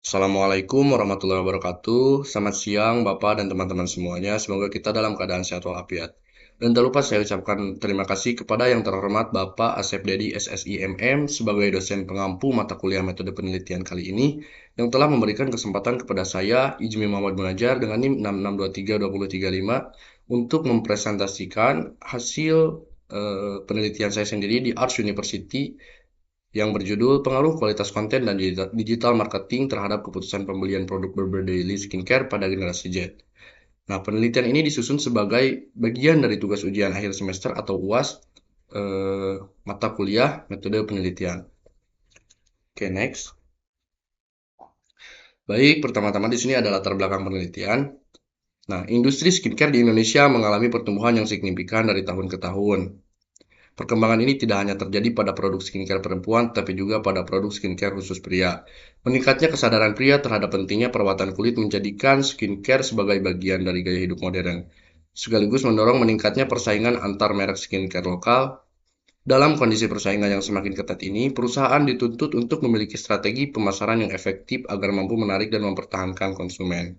Assalamualaikum warahmatullahi wabarakatuh. Selamat siang Bapak dan teman-teman semuanya. Semoga kita dalam keadaan sehat walafiat. Dan tak lupa saya ucapkan terima kasih kepada yang terhormat Bapak Asep Dedi SSIMM sebagai dosen pengampu mata kuliah metode penelitian kali ini yang telah memberikan kesempatan kepada saya, Ijmi Muhammad Munajar dengan NIM 66232035 untuk mempresentasikan hasil penelitian saya sendiri di Arts University yang berjudul Pengaruh Kualitas Konten dan Digital Marketing terhadap Keputusan Pembelian Produk Berber Daily Skincare pada Generasi Z. Nah, penelitian ini disusun sebagai bagian dari tugas ujian akhir semester atau UAS mata kuliah metode penelitian. Oke, next. Baik, pertama-tama di sini ada latar belakang penelitian. Nah, industri skincare di Indonesia mengalami pertumbuhan yang signifikan dari tahun ke tahun. Perkembangan ini tidak hanya terjadi pada produk skincare perempuan, tapi juga pada produk skincare khusus pria. Meningkatnya kesadaran pria terhadap pentingnya perawatan kulit menjadikan skincare sebagai bagian dari gaya hidup modern, sekaligus mendorong meningkatnya persaingan antar merek skincare lokal. Dalam kondisi persaingan yang semakin ketat ini, perusahaan dituntut untuk memiliki strategi pemasaran yang efektif agar mampu menarik dan mempertahankan konsumen.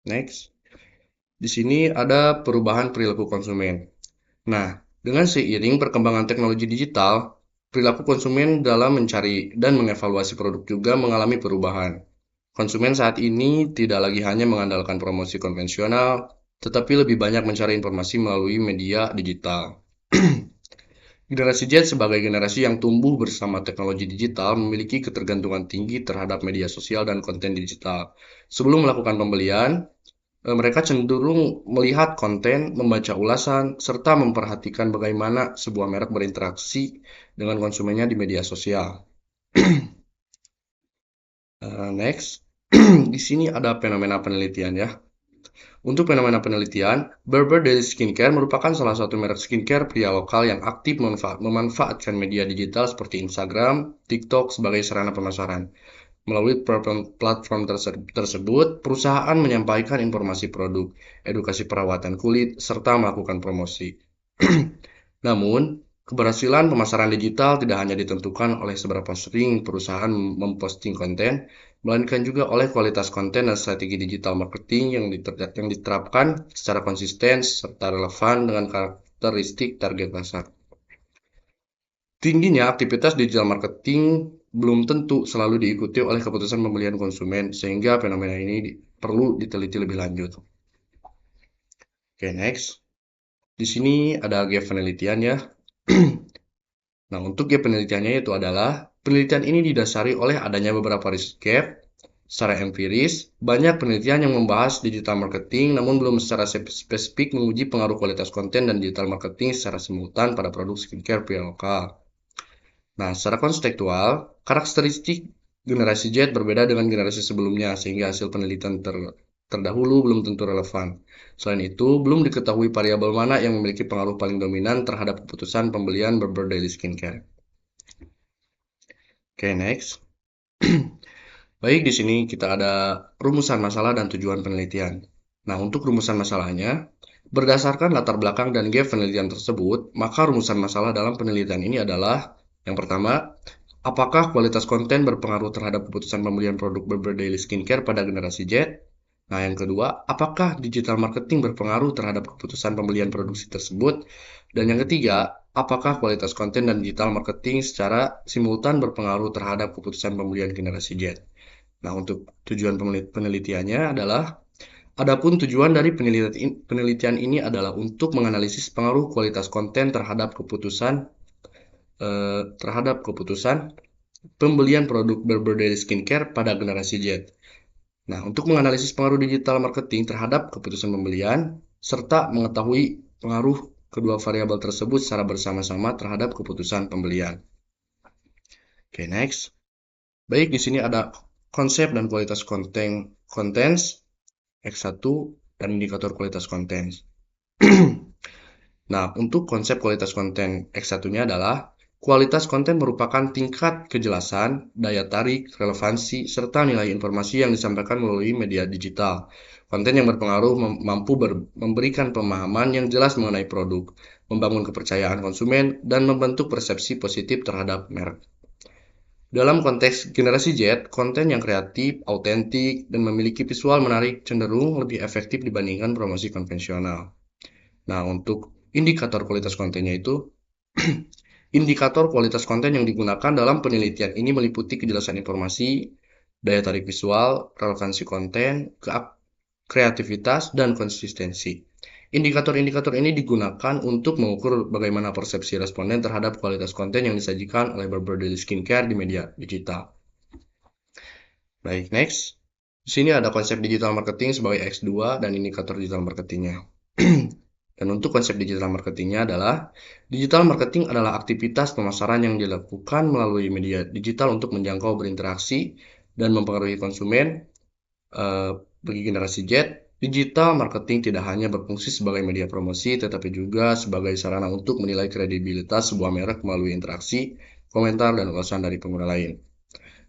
Next, di sini ada perubahan perilaku konsumen. Nah, dengan seiring perkembangan teknologi digital, perilaku konsumen dalam mencari dan mengevaluasi produk juga mengalami perubahan. Konsumen saat ini tidak lagi hanya mengandalkan promosi konvensional, tetapi lebih banyak mencari informasi melalui media digital. Generasi Z sebagai generasi yang tumbuh bersama teknologi digital memiliki ketergantungan tinggi terhadap media sosial dan konten digital. Sebelum melakukan pembelian, mereka cenderung melihat konten, membaca ulasan, serta memperhatikan bagaimana sebuah merek berinteraksi dengan konsumennya di media sosial. Next, di sini ada fenomena penelitian ya. Untuk fenomena penelitian, Berber Daily Skincare merupakan salah satu merek skincare pria lokal yang aktif memanfaatkan media digital seperti Instagram, TikTok sebagai sarana pemasaran. Melalui platform tersebut, perusahaan menyampaikan informasi produk, edukasi perawatan kulit, serta melakukan promosi. Namun, keberhasilan pemasaran digital tidak hanya ditentukan oleh seberapa sering perusahaan memposting konten, melainkan juga oleh kualitas konten dan strategi digital marketing yang diterapkan secara konsisten serta relevan dengan karakteristik target pasar. Tingginya aktivitas digital marketing belum tentu selalu diikuti oleh keputusan pembelian konsumen, sehingga fenomena ini perlu diteliti lebih lanjut. Oke, next. Di sini ada gap penelitian ya. Nah, untuk gap penelitiannya itu adalah penelitian ini didasari oleh adanya beberapa risk gap. Secara empiris, banyak penelitian yang membahas digital marketing namun belum secara spesifik menguji pengaruh kualitas konten dan digital marketing secara simultan pada produk skincare pria lokal. Nah, secara konseptual, karakteristik generasi Z berbeda dengan generasi sebelumnya, sehingga hasil penelitian terdahulu belum tentu relevan. Selain itu, belum diketahui variabel mana yang memiliki pengaruh paling dominan terhadap keputusan pembelian Berber Daily Skincare. Oke, next. Baik, di sini kita ada rumusan masalah dan tujuan penelitian. Nah, untuk rumusan masalahnya, berdasarkan latar belakang dan gap penelitian tersebut, maka rumusan masalah dalam penelitian ini adalah yang pertama, apakah kualitas konten berpengaruh terhadap keputusan pembelian produk Berber Daily Skincare pada generasi Z? Nah, yang kedua, apakah digital marketing berpengaruh terhadap keputusan pembelian produksi tersebut? Dan yang ketiga, apakah kualitas konten dan digital marketing secara simultan berpengaruh terhadap keputusan pembelian generasi Z? Nah, untuk tujuan penelitiannya adalah, adapun tujuan dari penelitian ini adalah untuk menganalisis pengaruh kualitas konten terhadap keputusan pembelian produk Berber Daily Skincare pada generasi Z. Nah, untuk menganalisis pengaruh digital marketing terhadap keputusan pembelian, serta mengetahui pengaruh kedua variabel tersebut secara bersama-sama terhadap keputusan pembelian. Oke, next. Baik, di sini ada konsep dan kualitas contents, X1, dan indikator kualitas konten. Nah, untuk konsep kualitas konten X1-nya adalah kualitas konten merupakan tingkat kejelasan, daya tarik, relevansi, serta nilai informasi yang disampaikan melalui media digital. Konten yang berpengaruh mampu memberikan pemahaman yang jelas mengenai produk, membangun kepercayaan konsumen, dan membentuk persepsi positif terhadap merek. Dalam konteks generasi Z, konten yang kreatif, autentik, dan memiliki visual menarik cenderung lebih efektif dibandingkan promosi konvensional. Nah, untuk indikator kualitas kontennya itu, indikator kualitas konten yang digunakan dalam penelitian ini meliputi kejelasan informasi, daya tarik visual, relevansi konten, kreativitas, dan konsistensi. Indikator-indikator ini digunakan untuk mengukur bagaimana persepsi responden terhadap kualitas konten yang disajikan oleh Barber Daily Skincare di media digital. Baik, next. Di sini ada konsep digital marketing sebagai X2 dan indikator digital marketingnya. Dan untuk konsep digital marketingnya adalah digital marketing adalah aktivitas pemasaran yang dilakukan melalui media digital untuk menjangkau, berinteraksi, dan mempengaruhi konsumen. Bagi generasi Z, digital marketing tidak hanya berfungsi sebagai media promosi, tetapi juga sebagai sarana untuk menilai kredibilitas sebuah merek melalui interaksi, komentar, dan ulasan dari pengguna lain.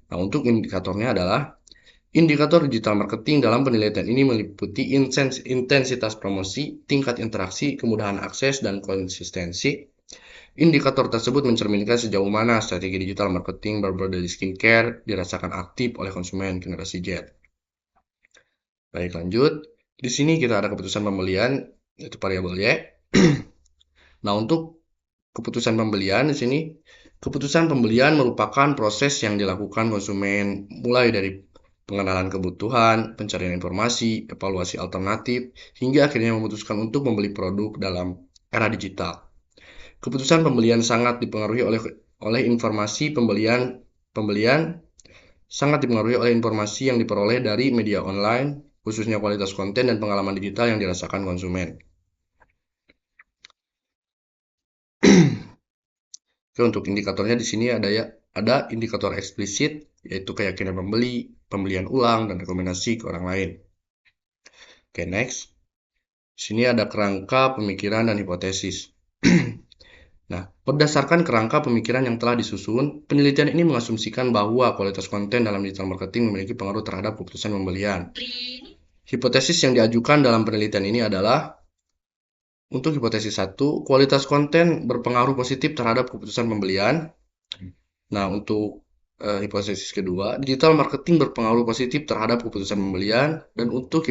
Nah, untuk indikatornya adalah indikator digital marketing dalam penelitian ini meliputi intensitas promosi, tingkat interaksi, kemudahan akses, dan konsistensi. Indikator tersebut mencerminkan sejauh mana strategi digital marketing Barber Daily Skincare dirasakan aktif oleh konsumen generasi Z. Baik, lanjut. Di sini kita ada keputusan pembelian, yaitu variabel Y. Nah, untuk keputusan pembelian di sini, keputusan pembelian merupakan proses yang dilakukan konsumen mulai dari pengenalan kebutuhan, pencarian informasi, evaluasi alternatif, hingga akhirnya memutuskan untuk membeli produk dalam era digital. Keputusan pembelian sangat dipengaruhi oleh informasi pembelian sangat dipengaruhi oleh informasi yang diperoleh dari media online, khususnya kualitas konten dan pengalaman digital yang dirasakan konsumen. Oke, untuk indikatornya di sini ada indikator eksplisit, yaitu keyakinan pembeli, pembelian ulang, dan rekomendasi ke orang lain. Oke, next. Di sini ada kerangka pemikiran dan hipotesis. Nah, berdasarkan kerangka pemikiran yang telah disusun, penelitian ini mengasumsikan bahwa kualitas konten dalam digital marketing memiliki pengaruh terhadap keputusan pembelian. Hipotesis yang diajukan dalam penelitian ini adalah untuk hipotesis 1, kualitas konten berpengaruh positif terhadap keputusan pembelian. Nah, untuk hipotesis kedua, digital marketing berpengaruh positif terhadap keputusan pembelian. Dan untuk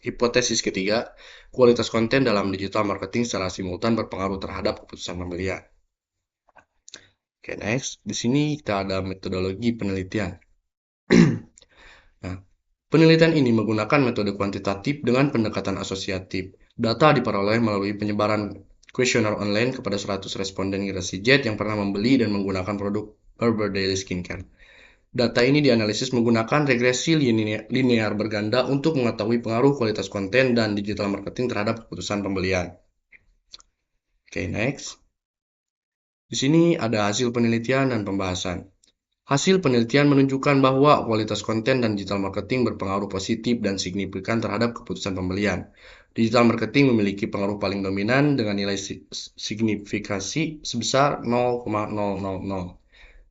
hipotesis ketiga, kualitas konten dalam digital marketing secara simultan berpengaruh terhadap keputusan pembelian. Oke, next. Di sini kita ada metodologi penelitian. Nah, penelitian ini menggunakan metode kuantitatif dengan pendekatan asosiatif. Data diperoleh melalui penyebaran kuesioner online kepada 100 responden generasi Z yang pernah membeli dan menggunakan produk Barber Daily Skincare. Data ini dianalisis menggunakan regresi linear berganda untuk mengetahui pengaruh kualitas konten dan digital marketing terhadap keputusan pembelian. Oke, next. Di sini ada hasil penelitian dan pembahasan. Hasil penelitian menunjukkan bahwa kualitas konten dan digital marketing berpengaruh positif dan signifikan terhadap keputusan pembelian. Digital marketing memiliki pengaruh paling dominan dengan nilai signifikasi sebesar 0,000.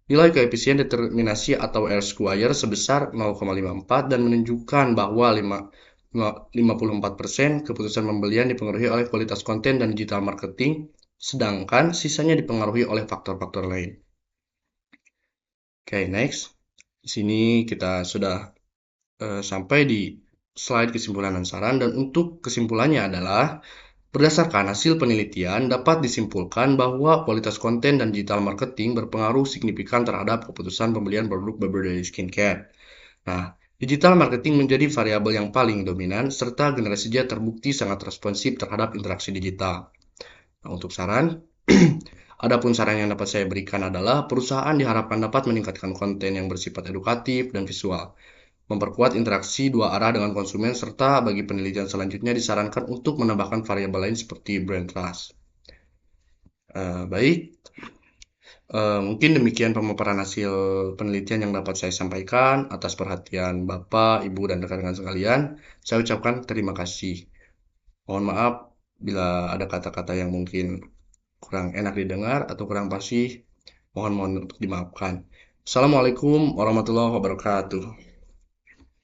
Nilai koefisien determinasi atau R-square sebesar 0,54 dan menunjukkan bahwa 54% keputusan pembelian dipengaruhi oleh kualitas konten dan digital marketing, sedangkan sisanya dipengaruhi oleh faktor-faktor lain. Oke, next. Di sini kita sudah sampai di slide kesimpulan dan saran, dan untuk kesimpulannya adalah berdasarkan hasil penelitian dapat disimpulkan bahwa kualitas konten dan digital marketing berpengaruh signifikan terhadap keputusan pembelian produk Barber Daily Skincare. Nah, digital marketing menjadi variabel yang paling dominan serta generasi Z terbukti sangat responsif terhadap interaksi digital. Nah, untuk saran, adapun saran yang dapat saya berikan adalah perusahaan diharapkan dapat meningkatkan konten yang bersifat edukatif dan visual, memperkuat interaksi dua arah dengan konsumen, serta bagi penelitian selanjutnya disarankan untuk menambahkan variabel lain seperti brand trust. Baik, mungkin demikian pemaparan hasil penelitian yang dapat saya sampaikan. Atas perhatian Bapak, Ibu, dan rekan-rekan sekalian, saya ucapkan terima kasih. Mohon maaf bila ada kata-kata yang mungkin kurang enak didengar atau kurang fasih. Mohon untuk dimaafkan. Assalamualaikum warahmatullahi wabarakatuh.